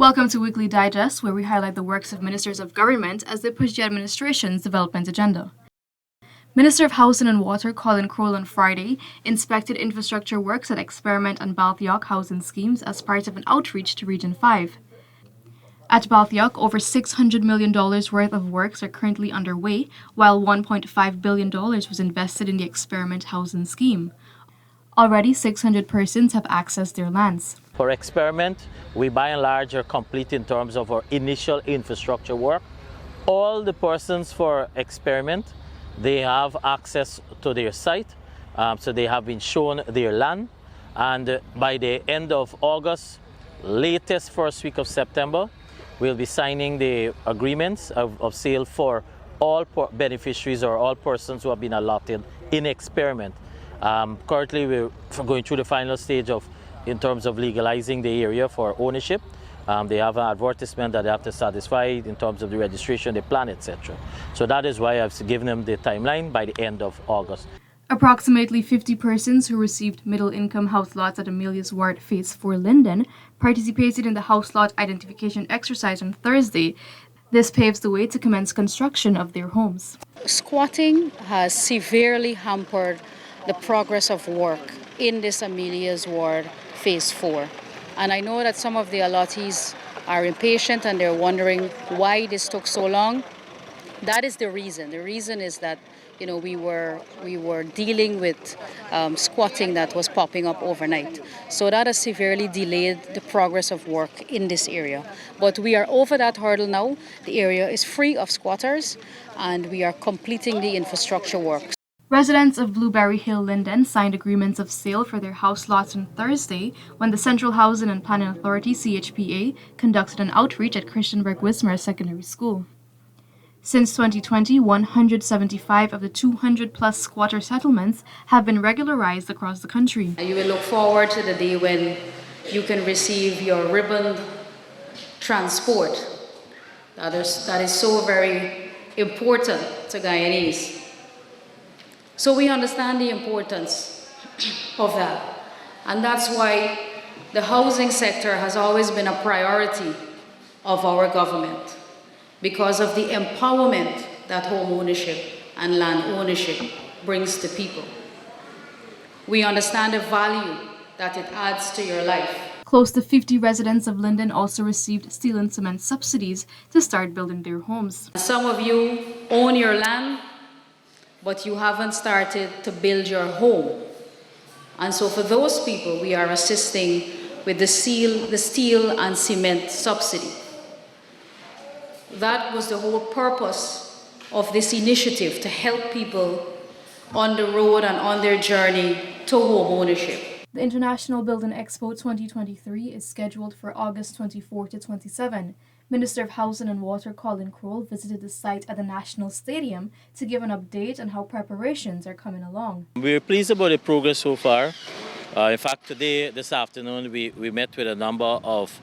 Welcome to Weekly Digest, where we highlight the works of ministers of government as they push the administration's development agenda. Minister of Housing and Water Colin Crowell on Friday inspected infrastructure works at Experiment and Balthioc housing schemes as part of an outreach to Region 5. At Balthioc, over $600 million worth of works are currently underway, while $1.5 billion was invested in the Experiment housing scheme. Already, 600 persons have accessed their lands. For Experiment, we by and large are complete in terms of our initial infrastructure work. All the persons for Experiment, they have access to their site, so they have been shown their land, and by the end of August, latest first week of September, we'll be signing the agreements of sale for all beneficiaries or all persons who have been allotted in Experiment. Currently, we're going through the final stage in terms of legalizing the area for ownership. They have an advertisement that they have to satisfy in terms of the registration, the plan, etc. So that is why I've given them the timeline by the end of August. Approximately 50 persons who received middle-income house lots at Amelia's Ward Phase 4 Linden participated in the house lot identification exercise on Thursday. This paves the way to commence construction of their homes. Squatting has severely hampered the progress of work in this Amelia's Ward Phase 4. And I know that some of the allottees are impatient and they're wondering why this took so long. That is the reason. The reason is that we were dealing with squatting that was popping up overnight. So that has severely delayed the progress of work in this area. But we are over that hurdle now. The area is free of squatters and we are completing the infrastructure work. Residents of Blueberry Hill Linden signed agreements of sale for their house lots on Thursday when the Central Housing and Planning Authority, CHPA, conducted an outreach at Christiansburg-Wismar Secondary School. Since 2020, 175 of the 200-plus squatter settlements have been regularized across the country. You will look forward to the day when you can receive your ribbon transport. That is so very important to Guyanese. So we understand the importance of that. And that's why the housing sector has always been a priority of our government, because of the empowerment that home ownership and land ownership brings to people. We understand the value that it adds to your life. Close to 50 residents of Linden also received steel and cement subsidies to start building their homes. Some of you own your land, but you haven't started to build your home. And so for those people, we are assisting with the steel and cement subsidy. That was the whole purpose of this initiative, to help people on the road and on their journey to home ownership. The International Building Expo 2023 is scheduled for August 24 to 27. Minister of Housing and Water Colin Crowell visited the site at the National Stadium to give an update on how preparations are coming along. We're pleased about the progress so far. In fact, this afternoon, we met with a number of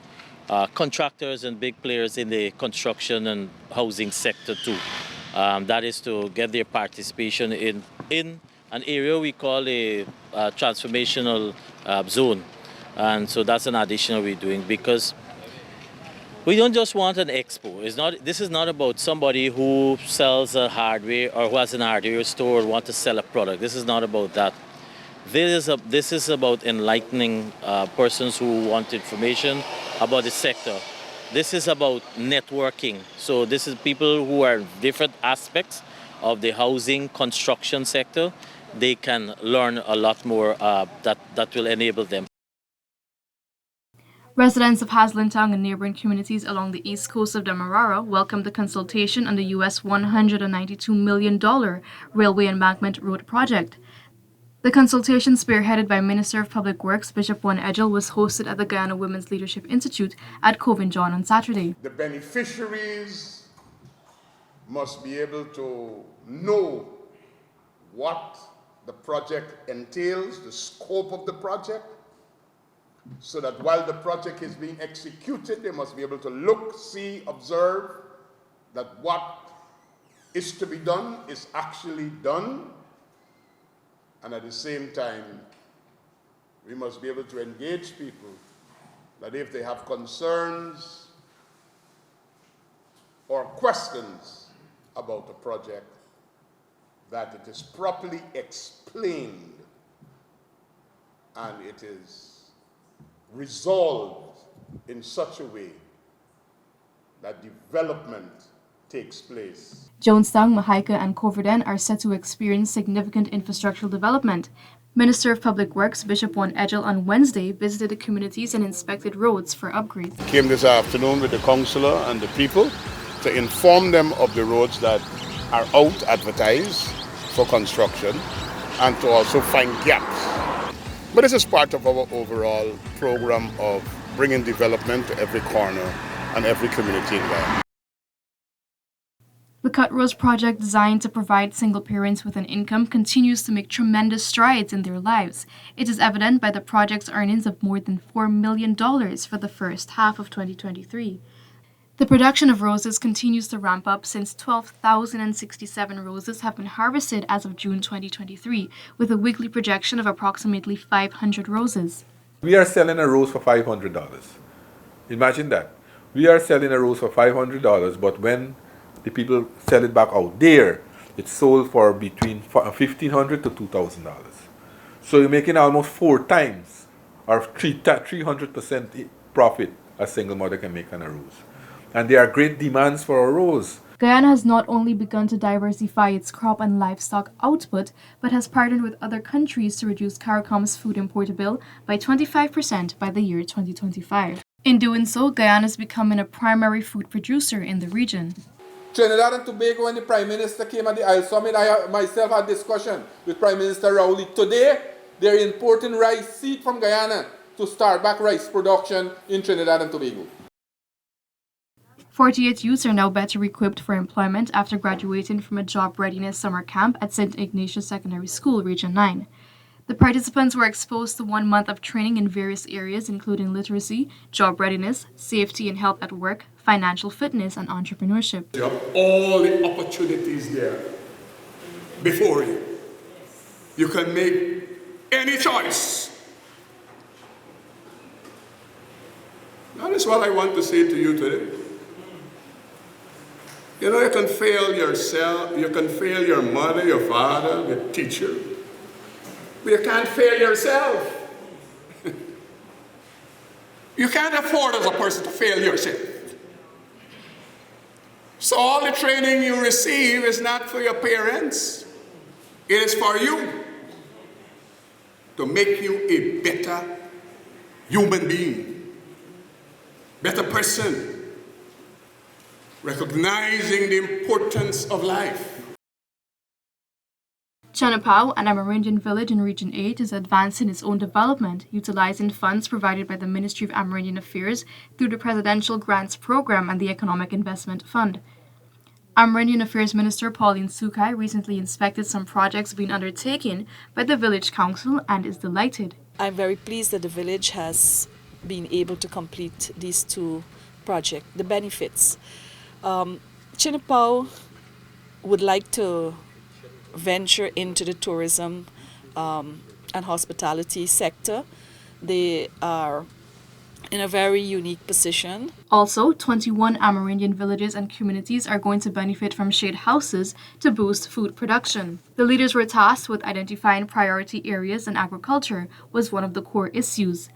contractors and big players in the construction and housing sector too. That is to get their participation in an area we call a transformational zone. And so that's an additional we're doing, because we don't just want an expo. This is not about somebody who sells a hardware or who has an hardware store or want to sell a product. This is not about that. This is about enlightening persons who want information about the sector. This is about networking. So this is people who are in different aspects of the housing construction sector. They can learn a lot more that will enable them. Residents of Haslintown and neighboring communities along the east coast of Demerara welcomed the consultation on the U.S. $192 million Railway Embankment Road project. The consultation, spearheaded by Minister of Public Works Bishop Juan Edgell, was hosted at the Guyana Women's Leadership Institute at Cove and John on Saturday. The beneficiaries must be able to know what the project entails, the scope of the project, so that while the project is being executed, they must be able to look, see, observe that what is to be done is actually done. And at the same time, we must be able to engage people that if they have concerns or questions about a project, that it is properly explained and it is resolved in such a way that development takes place. Jonestown, Mahaica, and Coverdale are set to experience significant infrastructural development. Minister of Public Works Bishop Juan Edgel on Wednesday visited the communities and inspected roads for upgrades. Came this afternoon with the councillor and the people to inform them of the roads that are out advertised for construction and to also find gaps. But this is part of our overall program of bringing development to every corner and every community in Guyana. The Cut Rose project, designed to provide single parents with an income, continues to make tremendous strides in their lives. It is evident by the project's earnings of more than $4 million for the first half of 2023. The production of roses continues to ramp up since 12,067 roses have been harvested as of June 2023, with a weekly projection of approximately 500 roses. We are selling a rose for $500. Imagine that. We are selling a rose for $500, but when the people sell it back out there, it's sold for between $1,500 to $2,000. So you're making almost 4 times or 300% profit a single mother can make on a rose. And there are great demands for a rose. Guyana has not only begun to diversify its crop and livestock output, but has partnered with other countries to reduce CARICOM's food import bill by 25% by the year 2025. In doing so, Guyana is becoming a primary food producer in the region. Trinidad and Tobago, when the Prime Minister came at the Isle Summit, I myself had discussion with Prime Minister Rowley. Today, they're importing rice seed from Guyana to start back rice production in Trinidad and Tobago. 48 youths are now better equipped for employment after graduating from a job readiness summer camp at St. Ignatius Secondary School, Region 9. The participants were exposed to 1 month of training in various areas, including literacy, job readiness, safety and health at work, financial fitness, and entrepreneurship. You have all the opportunities there before you. You can make any choice. That is what I want to say to you today. You know, you can fail yourself, you can fail your mother, your father, your teacher, but you can't fail yourself. You can't afford as a person to fail yourself. So all the training you receive is not for your parents, it is for you, to make you a better human being, better person, recognizing the importance of life. Chenapao, an Amerindian village in Region 8, is advancing its own development, utilizing funds provided by the Ministry of Amerindian Affairs through the Presidential Grants Program and the Economic Investment Fund. Amerindian Affairs Minister Pauline Sukai recently inspected some projects being undertaken by the village council and is delighted. I'm very pleased that the village has been able to complete these 2 projects. The benefits. Chenapao would like to venture into the tourism and hospitality sector. They are in a very unique position. Also, 21 Amerindian villages and communities are going to benefit from shade houses to boost food production. The leaders were tasked with identifying priority areas, and agriculture was one of the core issues.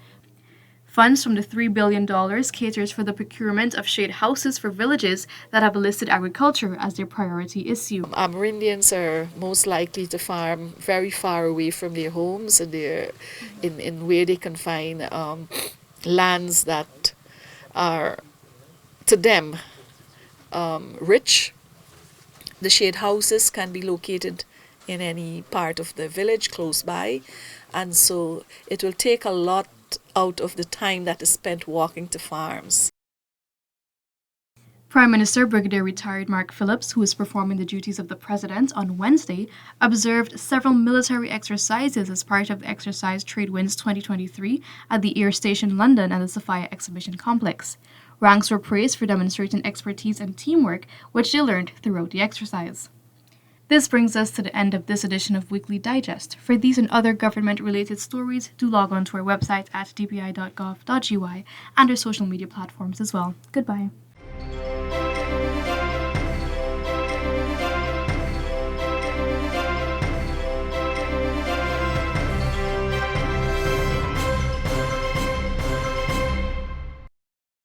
Funds from the $3 billion caters for the procurement of shade houses for villages that have listed agriculture as their priority issue. Amerindians are most likely to farm very far away from their homes, and they're in where they can find lands that are, to them, rich. The shade houses can be located in any part of the village close by, and so it will take a lot out of the time that is spent walking to farms. Prime Minister Brigadier Retired Mark Phillips, who is performing the duties of the President on Wednesday, observed several military exercises as part of the exercise Trade Winds 2023 at the Air Station London and the Sophia Exhibition Complex. Ranks were praised for demonstrating expertise and teamwork, which they learned throughout the exercise. This brings us to the end of this edition of Weekly Digest. For these and other government-related stories, do log on to our website at dpi.gov.gy and our social media platforms as well. Goodbye.